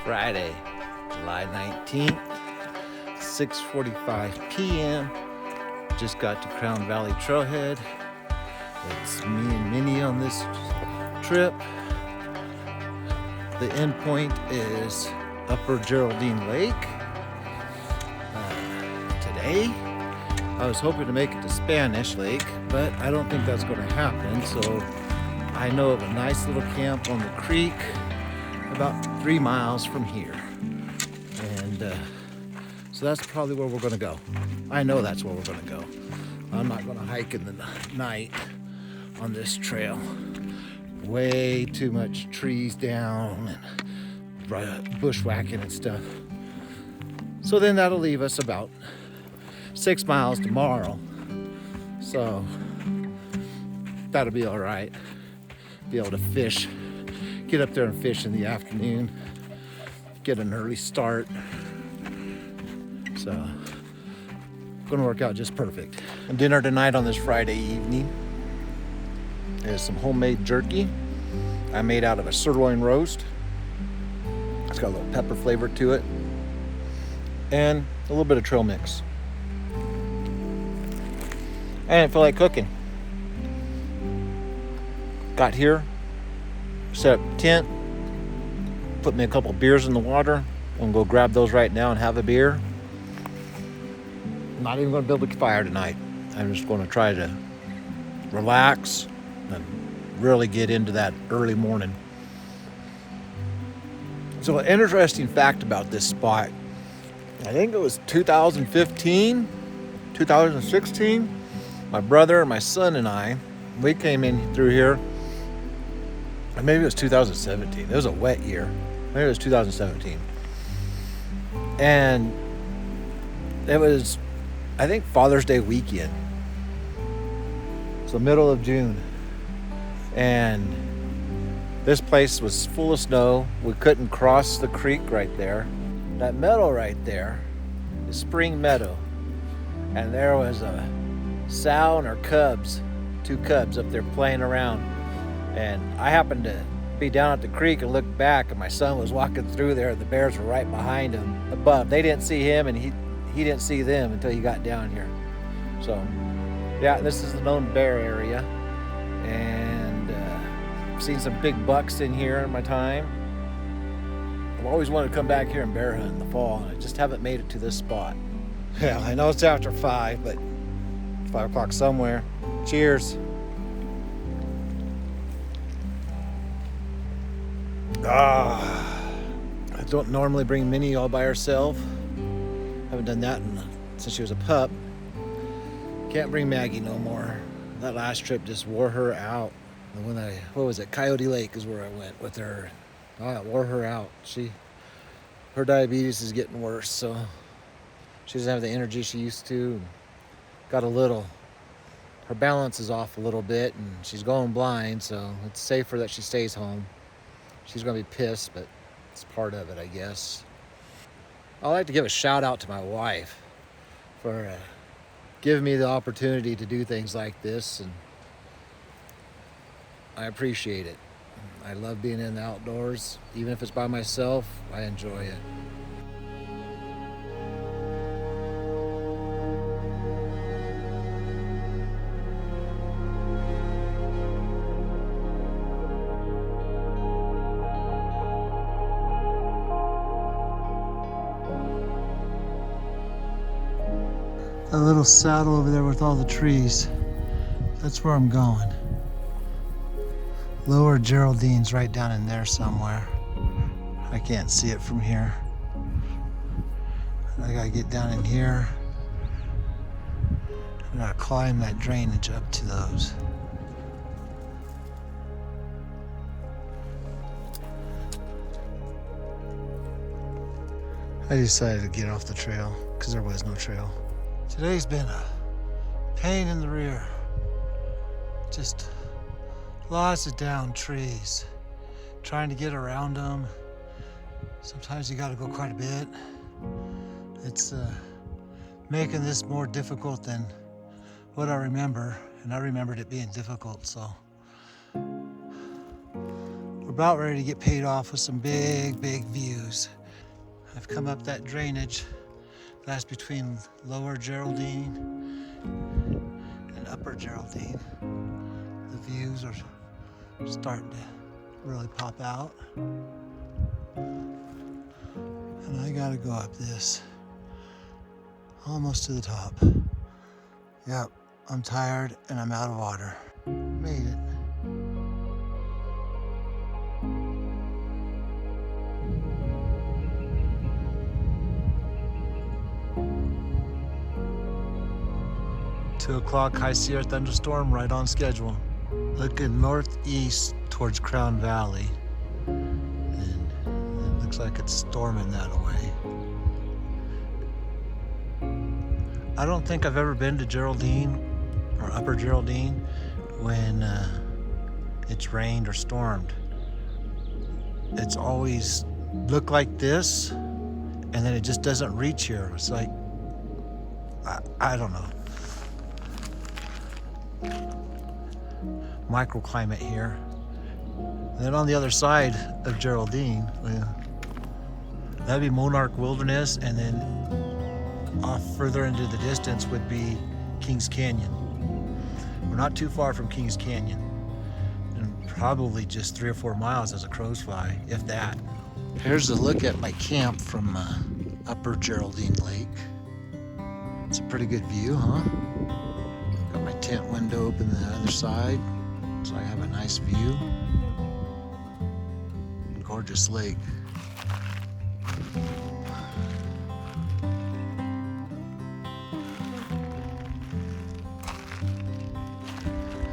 Friday, July 19th, 6:45 p.m. Just got to Crown Valley Trailhead. It's me and Minnie on this trip. The end point is Upper Geraldine Lake. Today, I was hoping to make it to Spanish Lake, but I don't think that's going to happen. So I know of a nice little camp on the creek about 3 miles from here. And so that's probably where we're going to go. I know that's where we're going to go. I'm not going to hike in the night on this trail. Way too much trees down and bushwhacking and stuff. So then that'll leave us about 6 miles tomorrow. So that'll be all right. Be able to fish, get up there and fish in the afternoon, get an early start. So gonna work out just perfect. And dinner tonight on this Friday evening is some homemade jerky I made out of a sirloin roast. It's got a little pepper flavor to it and a little bit of trail mix. I didn't feel like cooking. Got here, set up the tent, put me a couple beers in the water. I'm gonna go grab those right now and have a beer. I'm not even gonna build a fire tonight. I'm just gonna try to relax and really get into that early morning. So an interesting fact about this spot, I think it was 2015, 2016, my brother, my son, and I, we came in through here. Maybe it was 2017. It was a wet year. Maybe it was 2017. And it was, I think, Father's Day weekend. So middle of June. And this place was full of snow. We couldn't cross the creek right there. That meadow right there is Spring Meadow. And there was a sow and her cubs, 2 cubs up there playing around. And I happened to be down at the creek and look back, and my son was walking through there. The bears were right behind him above. They didn't see him, and he didn't see them until he got down here. So, yeah, this is the known bear area. And I've seen some big bucks in here in my time. I've always wanted to come back here and bear hunt in the fall, and I just haven't made it to this spot. Yeah, I know it's after 5, but 5 o'clock somewhere. Cheers. I don't normally bring Minnie all by herself. Haven't done that since she was a pup. Can't bring Maggie no more. That last trip just wore her out. And what was it? Coyote Lake is where I went with her. Oh, it wore her out. Her diabetes is getting worse, so she doesn't have the energy she used to. Her balance is off a little bit, and she's going blind, so it's safer that she stays home. She's gonna be pissed, but it's part of it, I guess. I'd like to give a shout out to my wife for giving me the opportunity to do things like this, and I appreciate it. I love being in the outdoors. Even if it's by myself, I enjoy it. A little saddle over there with all the trees. That's where I'm going. Lower Geraldine's right down in there somewhere. I can't see it from here. I gotta get down in here. I gotta climb that drainage up to those. I decided to get off the trail because there was no trail. Today's been a pain in the rear. Just lots of downed trees. Trying to get around them. Sometimes you gotta go quite a bit. It's making this more difficult than what I remember, and I remembered it being difficult, so. We're about ready to get paid off with some big, big views. I've come up that drainage. That's between Lower Geraldine and Upper Geraldine. The views are starting to really pop out. And I gotta go up this, almost to the top. Yep, I'm tired and I'm out of water. Made it. Two o'clock High Sierra thunderstorm right on schedule. Looking northeast towards Crown Valley. And it looks like it's storming that way. I don't think I've ever been to Geraldine or Upper Geraldine when it's rained or stormed. It's always looked like this, and then it just doesn't reach here. It's like, I don't know. Microclimate here. And then on the other side of Geraldine, that'd be Monarch Wilderness, and then off further into the distance would be Kings Canyon. We're not too far from Kings Canyon, and probably just 3 or 4 miles as a crow's fly, if that. Here's a look at my camp from Upper Geraldine Lake. It's a pretty good view, huh? Got my tent window open the other side, so I have a nice view. Gorgeous lake.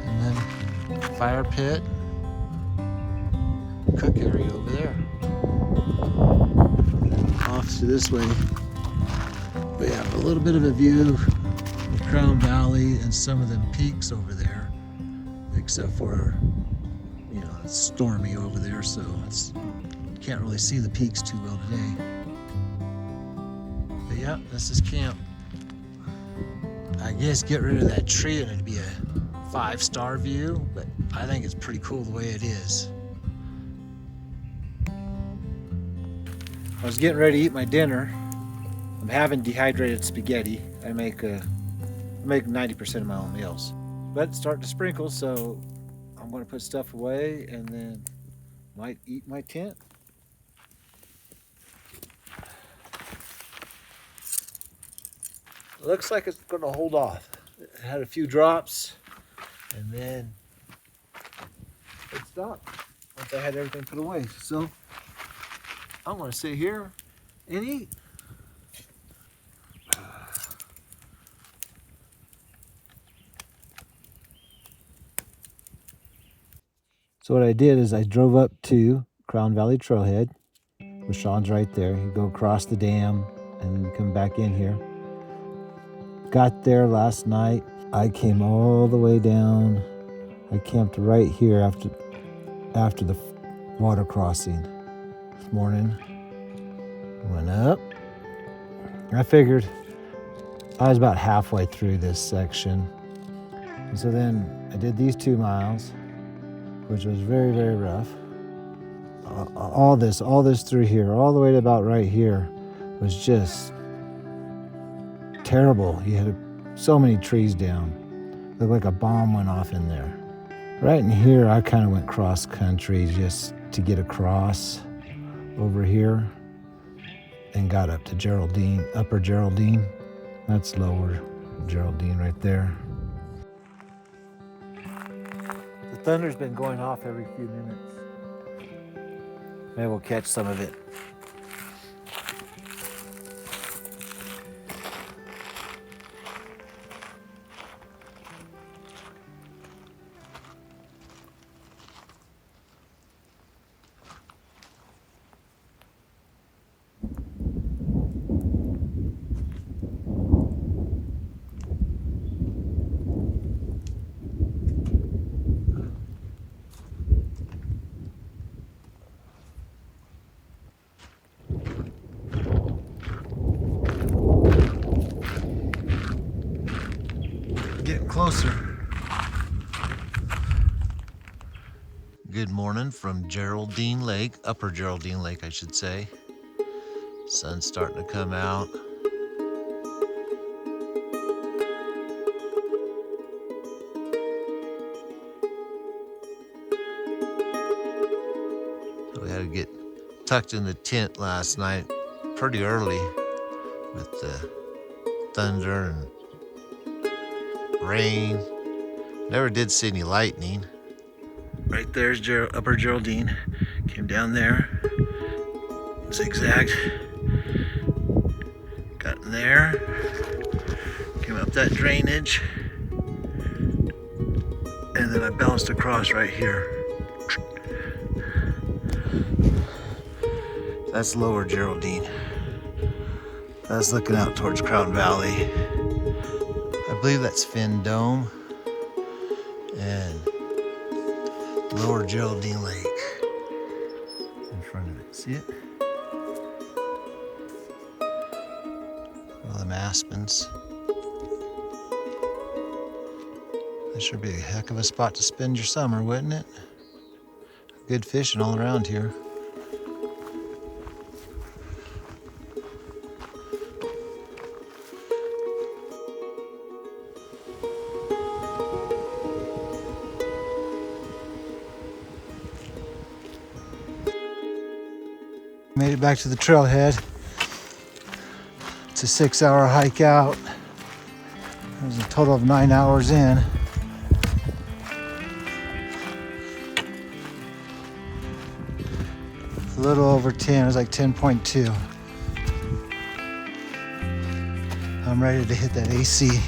And then fire pit, cook area over there. Off to this way, we have a little bit of a view of Crown Valley and some of them peaks over there, except for, you know, it's stormy over there, so it's can't really see the peaks too well today. But yeah, this is camp. I guess get rid of that tree and it'd be a 5-star view, but I think it's pretty cool the way it is. I was getting ready to eat my dinner. I'm having dehydrated spaghetti. I make 90% of my own meals, but it's starting to sprinkle, so I'm going to put stuff away and then might eat my tent. Looks like it's going to hold off. It had a few drops, and then it stopped once I had everything put away. So I'm going to sit here and eat. So what I did is I drove up to Crown Valley Trailhead, with Sean's right there. You go across the dam and come back in here. Got there last night. I came all the way down. I camped right here after the water crossing. This morning, went up. I figured I was about halfway through this section. And so then I did these 2 miles, which was very, very rough. All this through here, all the way to about right here, was just terrible. You had so many trees down. Looked like a bomb went off in there. Right in here, I kind of went cross country just to get across over here and got up to Geraldine, Upper Geraldine. That's Lower Geraldine right there. The thunder's been going off every few minutes. Maybe we'll catch some of it. Getting closer. Good morning from Geraldine Lake, Upper Geraldine Lake, I should say. Sun's starting to come out. We had to get tucked in the tent last night pretty early with the thunder and rain. Never did see any lightning. Right there's Upper Geraldine. Came down there, zigzagged, got in there, came up that drainage, and then I bounced across right here. That's Lower Geraldine. That's looking out towards Crown Valley. I believe that's Fin Dome and Lower Geraldine Lake in front of it. See it? All them aspens. That should be a heck of a spot to spend your summer, wouldn't it? Good fishing all around here. Made it back to the trailhead. It's a 6-hour hike out. It was a total of 9 hours in. A little over 10, it was like 10.2. I'm ready to hit that AC.